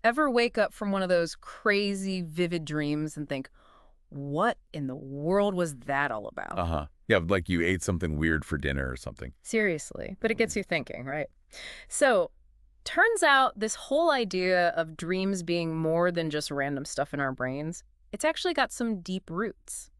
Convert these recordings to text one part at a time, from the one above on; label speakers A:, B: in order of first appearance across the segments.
A: Ever wake up from one of those crazy, vivid dreams and think, what in the world was that all about?
B: Uh-huh. Yeah, like you ate something weird for dinner or something.
A: Seriously. But it gets you thinking, right? So, turns out this whole idea of dreams being more than just random stuff in our brains, it's actually got some deep roots.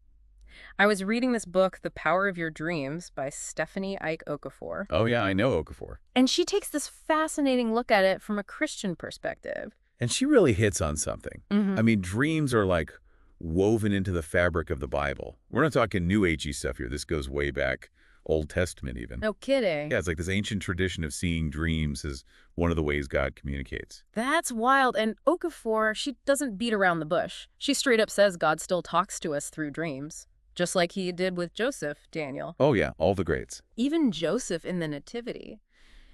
A: I was reading this book, The Power of Your Dreams by Stephanie Ike Okafor,
B: Oh, yeah, I know Okafor.
A: and she takes this fascinating look at it from a Christian perspective.
B: And she really hits on something. I
A: Hmm.
B: mean, dreams are like woven into the fabric of the Bible. We're not talking New Agey stuff here. This goes way back, Old Testament even.
A: No kidding.
B: Yeah, it's like this ancient tradition of seeing dreams as one of the ways God communicates.
A: That's wild. And Okafor, she doesn't beat around the bush. She straight up says God still talks to us through dreams, just like he did with Joseph, Daniel.
B: Oh, yeah, all the greats.
A: Even Joseph in the Nativity.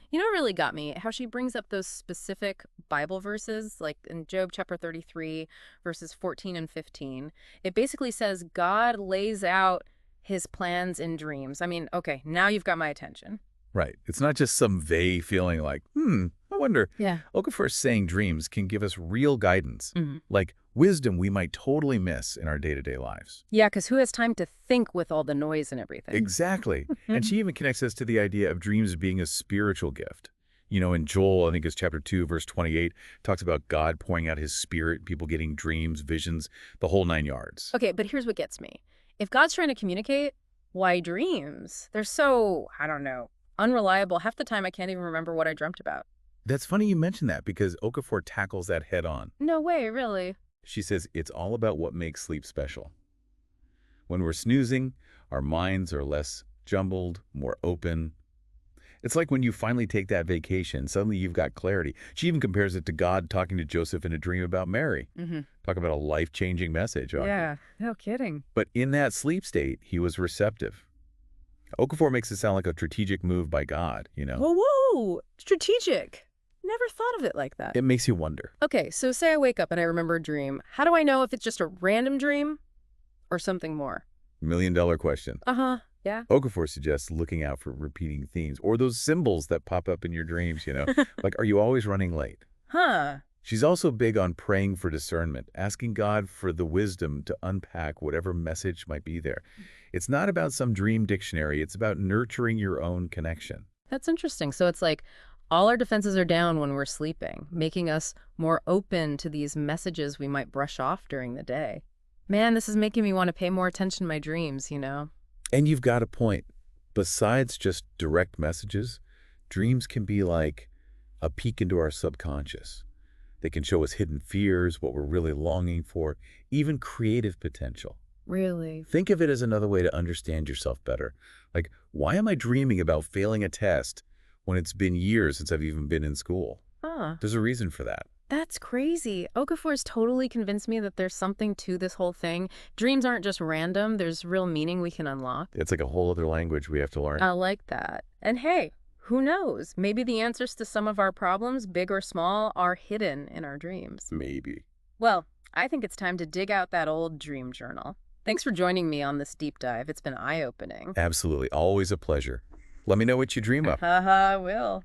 A: You know what really got me? How she brings up those specific Bible verses, like in Job chapter 33, verses 14 and 15. It basically says God lays out his plans in dreams. I mean, okay, now you've got my attention.
B: Right. It's not just some vague feeling like, I wonder.
A: Yeah.
B: Okafor's saying dreams can give us real guidance,
A: Hmm.
B: like wisdom we might totally miss in our day-to-day lives.
A: Yeah, because who has time to think with all the noise and everything?
B: Exactly. And she even connects us to the idea of dreams being a spiritual gift. You know, in Joel, I think it's chapter 2, verse 28, talks about God pouring out his spirit, people getting dreams, visions, the whole 9 yards.
A: Okay, but here's what gets me. If God's trying to communicate, why dreams? They're so, I don't know, unreliable. Half the time I can't even remember what I dreamt about.
B: That's funny you mention that because Okafor tackles that head on.
A: No way, really.
B: She says it's all about what makes sleep special. When we're snoozing, our minds are less jumbled, more open. It's like when you finally take that vacation, suddenly you've got clarity. She even compares it to God talking to Joseph in a dream about Mary.
A: Mm-hmm.
B: Talk about a life-changing message.
A: Yeah, no kidding.
B: But in that sleep state, he was receptive. Okafor makes it sound like a strategic move by God, you know?
A: Whoa, whoa, strategic. Never thought of it like that.
B: It makes you wonder.
A: Okay, so say I wake up and I remember a dream. How do I know if it's just a random dream or something more?
B: $1 million question.
A: Uh-huh, yeah.
B: Okafor suggests looking out for repeating themes or those symbols that pop up in your dreams, you know? Like, are you always running late?
A: Huh.
B: She's also big on praying for discernment, asking God for the wisdom to unpack whatever message might be there. It's not about some dream dictionary. It's about nurturing your own connection.
A: That's interesting. So it's like all our defenses are down when we're sleeping, making us more open to these messages we might brush off during the day. Man, this is making me want to pay more attention to my dreams, you know?
B: And you've got a point. Besides just direct messages, dreams can be like a peek into our subconscious. They can show us hidden fears, what we're really longing for, even creative potential.
A: Really?
B: Think of it as another way to understand yourself better. Like, why am I dreaming about failing a test when it's been years since I've even been in school?
A: Huh.
B: There's a reason for that.
A: That's crazy. Okafor's totally convinced me that there's something to this whole thing. Dreams aren't just random. There's real meaning we can unlock.
B: It's like a whole other language we have to learn.
A: I like that. And hey, who knows? Maybe the answers to some of our problems, big or small, are hidden in our dreams.
B: Maybe.
A: Well, I think it's time to dig out that old dream journal. Thanks for joining me on this deep dive. It's been eye-opening.
B: Absolutely. Always a pleasure. Let me know what you dream up.
A: Haha, I will.